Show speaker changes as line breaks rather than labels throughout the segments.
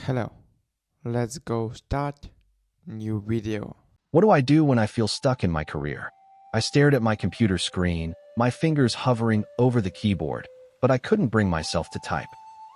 Hello, let's go start new video.
What do I do when I feel stuck in my career? I stared at my computer screen, my fingers hovering over the keyboard, but I couldn't bring myself to type.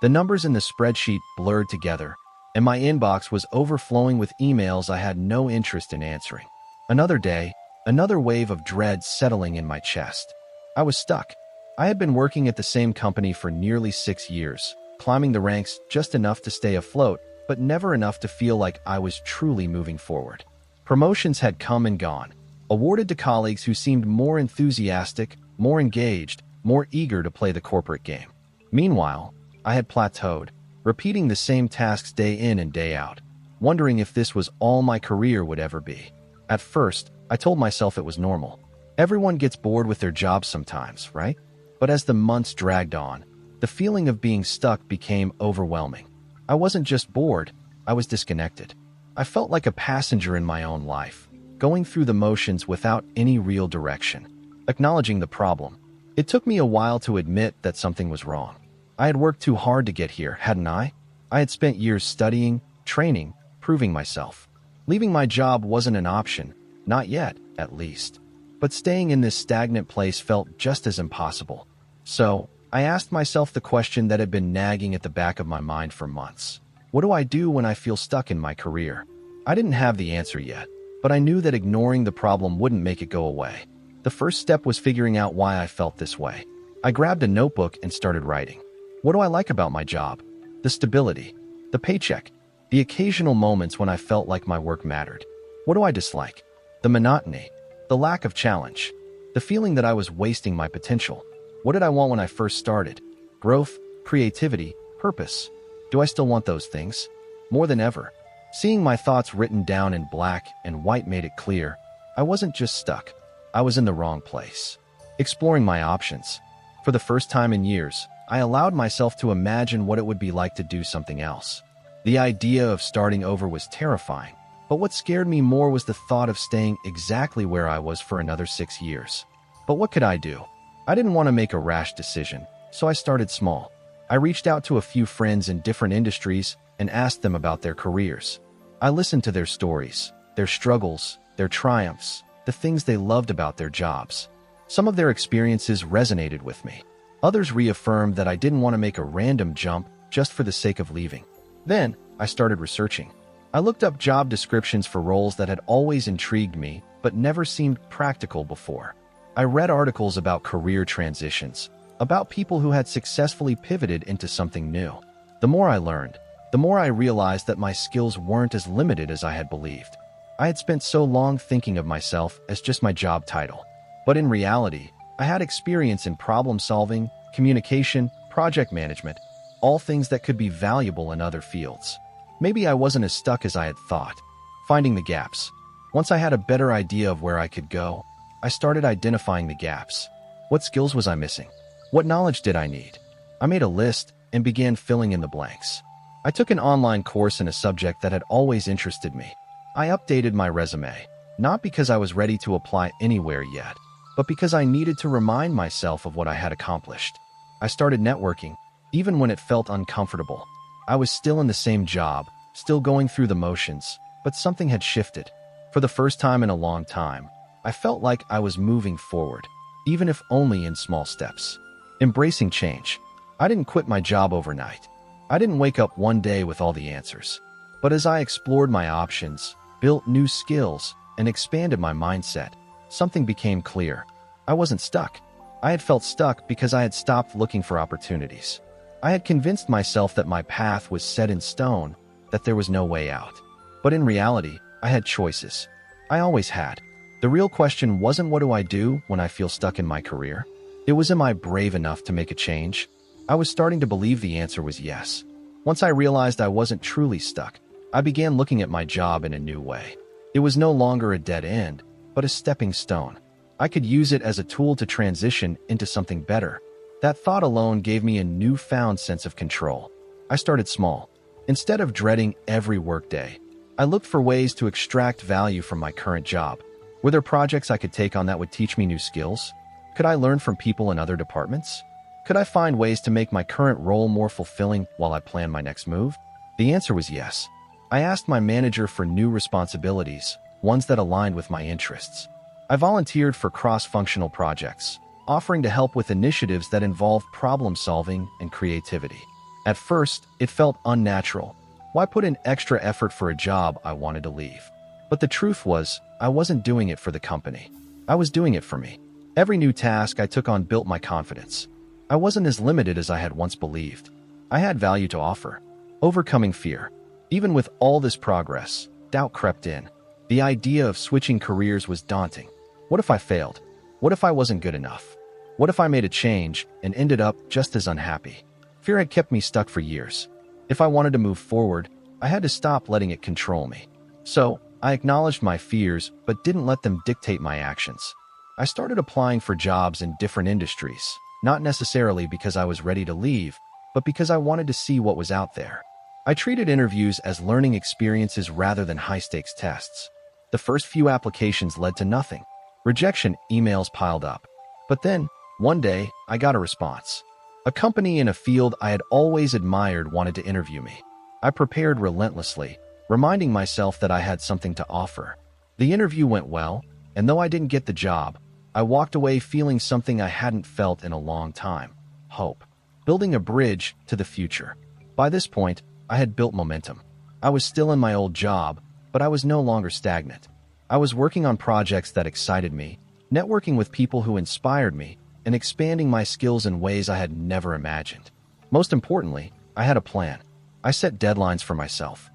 The numbers in the spreadsheet blurred together, and my inbox was overflowing with emails I had no interest in answering. Another day, another wave of dread settling in my chest. I was stuck. I had been working at the same company for nearly 6 years, climbing the ranks just enough to stay afloat, but never enough to feel like I was truly moving forward. Promotions had come and gone, awarded to colleagues who seemed more enthusiastic, more engaged, more eager to play the corporate game. Meanwhile, I had plateaued, repeating the same tasks day in and day out, wondering if this was all my career would ever be. At first, I told myself it was normal. Everyone gets bored with their jobs sometimes, right? But as the months dragged on, the feeling of being stuck became overwhelming. I wasn't just bored, I was disconnected. I felt like a passenger in my own life, going through the motions without any real direction. Acknowledging the problem, it took me a while to admit that something was wrong. I had worked too hard to get here, hadn't I? I had spent years studying, training, proving myself. Leaving my job wasn't an option, not yet, at least. But staying in this stagnant place felt just as impossible. So, I asked myself the question that had been nagging at the back of my mind for months. What do I do when I feel stuck in my career? I didn't have the answer yet, but I knew that ignoring the problem wouldn't make it go away. The first step was figuring out why I felt this way. I grabbed a notebook and started writing. What do I like about my job? The stability, the paycheck, the occasional moments when I felt like my work mattered. What do I dislike? The monotony, the lack of challenge, the feeling that I was wasting my potential. What did I want when I first started? Growth, creativity, purpose. Do I still want those things? More than ever. Seeing my thoughts written down in black and white made it clear. I wasn't just stuck. I was in the wrong place. Exploring my options. For the first time in years, I allowed myself to imagine what it would be like to do something else. The idea of starting over was terrifying, but what scared me more was the thought of staying exactly where I was for another 6 years. But what could I do? I didn't want to make a rash decision, so I started small. I reached out to a few friends in different industries and asked them about their careers. I listened to their stories, their struggles, their triumphs, the things they loved about their jobs. Some of their experiences resonated with me. Others reaffirmed that I didn't want to make a random jump just for the sake of leaving. Then, I started researching. I looked up job descriptions for roles that had always intrigued me, but never seemed practical before. I read articles about career transitions, about people who had successfully pivoted into something new. The more I learned, the more I realized that my skills weren't as limited as I had believed. I had spent so long thinking of myself as just my job title. But in reality, I had experience in problem solving, communication, project management, all things that could be valuable in other fields. Maybe I wasn't as stuck as I had thought. Finding the gaps. Once I had a better idea of where I could go, I started identifying the gaps. What skills was I missing? What knowledge did I need? I made a list and began filling in the blanks. I took an online course in a subject that had always interested me. I updated my resume, not because I was ready to apply anywhere yet, but because I needed to remind myself of what I had accomplished. I started networking, even when it felt uncomfortable. I was still in the same job, still going through the motions, but something had shifted. For the first time in a long time, I felt like I was moving forward, even if only in small steps. Embracing change. I didn't quit my job overnight. I didn't wake up one day with all the answers. But as I explored my options, built new skills, and expanded my mindset, something became clear. I wasn't stuck. I had felt stuck because I had stopped looking for opportunities. I had convinced myself that my path was set in stone, that there was no way out. But in reality, I had choices. I always had. The real question wasn't what do I do when I feel stuck in my career? It was, am I brave enough to make a change? I was starting to believe the answer was yes. Once I realized I wasn't truly stuck, I began looking at my job in a new way. It was no longer a dead end, but a stepping stone. I could use it as a tool to transition into something better. That thought alone gave me a newfound sense of control. I started small. Instead of dreading every workday, I looked for ways to extract value from my current job. Were there projects I could take on that would teach me new skills? Could I learn from people in other departments? Could I find ways to make my current role more fulfilling while I plan my next move? The answer was yes. I asked my manager for new responsibilities, ones that aligned with my interests. I volunteered for cross-functional projects, offering to help with initiatives that involved problem-solving and creativity. At first, it felt unnatural. Why put in extra effort for a job I wanted to leave? But the truth was, I wasn't doing it for the company. I was doing it for me. Every new task I took on built my confidence. I wasn't as limited as I had once believed. I had value to offer. Overcoming fear. Even with all this progress, doubt crept in. The idea of switching careers was daunting. What if I failed? What if I wasn't good enough? What if I made a change and ended up just as unhappy? Fear had kept me stuck for years. If I wanted to move forward, I had to stop letting it control me. So, I acknowledged my fears but didn't let them dictate my actions. I started applying for jobs in different industries, not necessarily because I was ready to leave, but because I wanted to see what was out there. I treated interviews as learning experiences rather than high-stakes tests. The first few applications led to nothing. Rejection emails piled up. But then, one day, I got a response. A company in a field I had always admired wanted to interview me. I prepared relentlessly, reminding myself that I had something to offer. The interview went well, and though I didn't get the job, I walked away feeling something I hadn't felt in a long time: hope. Building a bridge to the future. By this point, I had built momentum. I was still in my old job, but I was no longer stagnant. I was working on projects that excited me, networking with people who inspired me, and expanding my skills in ways I had never imagined. Most importantly, I had a plan. I set deadlines for myself.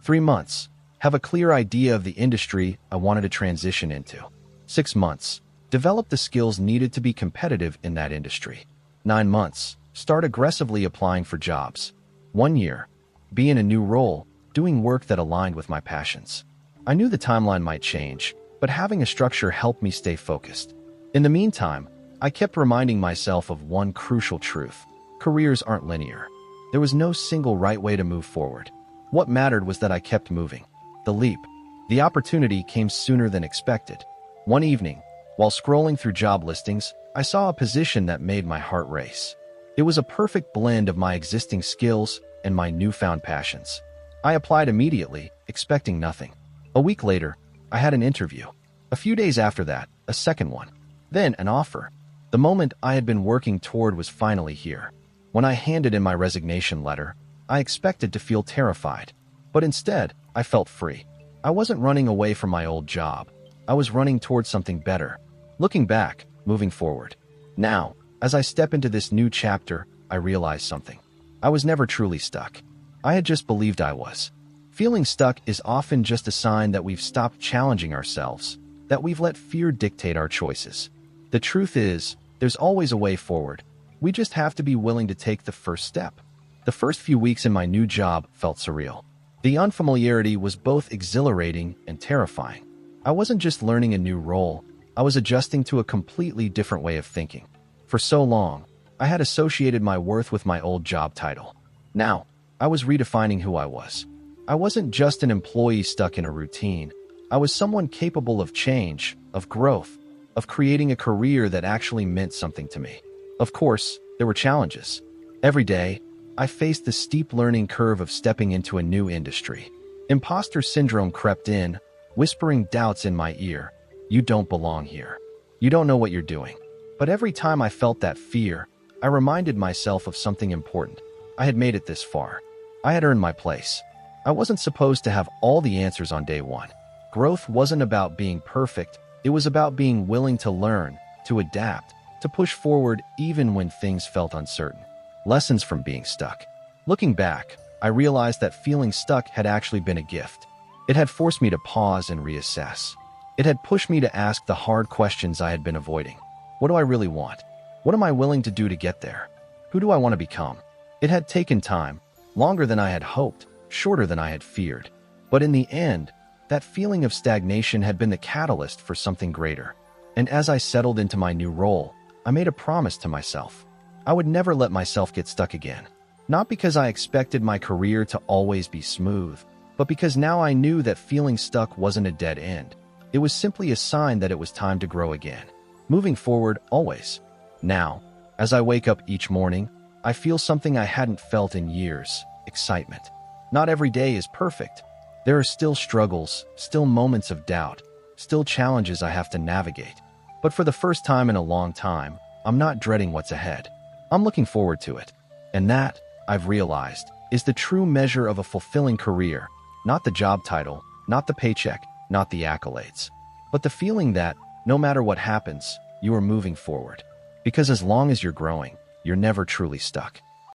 3 months. Have a clear idea of the industry I wanted to transition into. 6 months. Develop the skills needed to be competitive in that industry. 9 months. Start aggressively applying for jobs. 1 year. Be in a new role, doing work that aligned with my passions. I knew the timeline might change, but having a structure helped me stay focused. In the meantime, I kept reminding myself of one crucial truth: careers aren't linear. There was no single right way to move forward. What mattered was that I kept moving. The leap. The opportunity came sooner than expected. One evening, while scrolling through job listings, I saw a position that made my heart race. It was a perfect blend of my existing skills and my newfound passions. I applied immediately, expecting nothing. A week later, I had an interview. A few days after that, a second one. Then an offer. The moment I had been working toward was finally here. When I handed in my resignation letter, I expected to feel terrified. But instead, I felt free. I wasn't running away from my old job. I was running towards something better. Looking back, moving forward. Now, as I step into this new chapter, I realize something. I was never truly stuck. I had just believed I was. Feeling stuck is often just a sign that we've stopped challenging ourselves, that we've let fear dictate our choices. The truth is, there's always a way forward. We just have to be willing to take the first step. The first few weeks in my new job felt surreal. The unfamiliarity was both exhilarating and terrifying. I wasn't just learning a new role, I was adjusting to a completely different way of thinking. For so long, I had associated my worth with my old job title. Now, I was redefining who I was. I wasn't just an employee stuck in a routine. I was someone capable of change, of growth, of creating a career that actually meant something to me. Of course, there were challenges. Every day, I faced the steep learning curve of stepping into a new industry. Imposter syndrome crept in, whispering doubts in my ear. You don't belong here. You don't know what you're doing. But every time I felt that fear, I reminded myself of something important. I had made it this far. I had earned my place. I wasn't supposed to have all the answers on day one. Growth wasn't about being perfect. It was about being willing to learn, to adapt, to push forward even when things felt uncertain. Lessons from being stuck. Looking back, I realized that feeling stuck had actually been a gift. It had forced me to pause and reassess. It had pushed me to ask the hard questions I had been avoiding. What do I really want? What am I willing to do to get there? Who do I want to become? It had taken time, longer than I had hoped, shorter than I had feared. But in the end, that feeling of stagnation had been the catalyst for something greater. And as I settled into my new role, I made a promise to myself. I would never let myself get stuck again. Not because I expected my career to always be smooth, but because now I knew that feeling stuck wasn't a dead end. It was simply a sign that it was time to grow again. Moving forward, always. Now, as I wake up each morning, I feel something I hadn't felt in years: excitement. Not every day is perfect. There are still struggles, still moments of doubt, still challenges I have to navigate. But for the first time in a long time, I'm not dreading what's ahead. I'm looking forward to it. And that, I've realized, is the true measure of a fulfilling career. Not the job title, not the paycheck, not the accolades, but the feeling that, no matter what happens, you are moving forward. Because as long as you're growing, you're never truly stuck.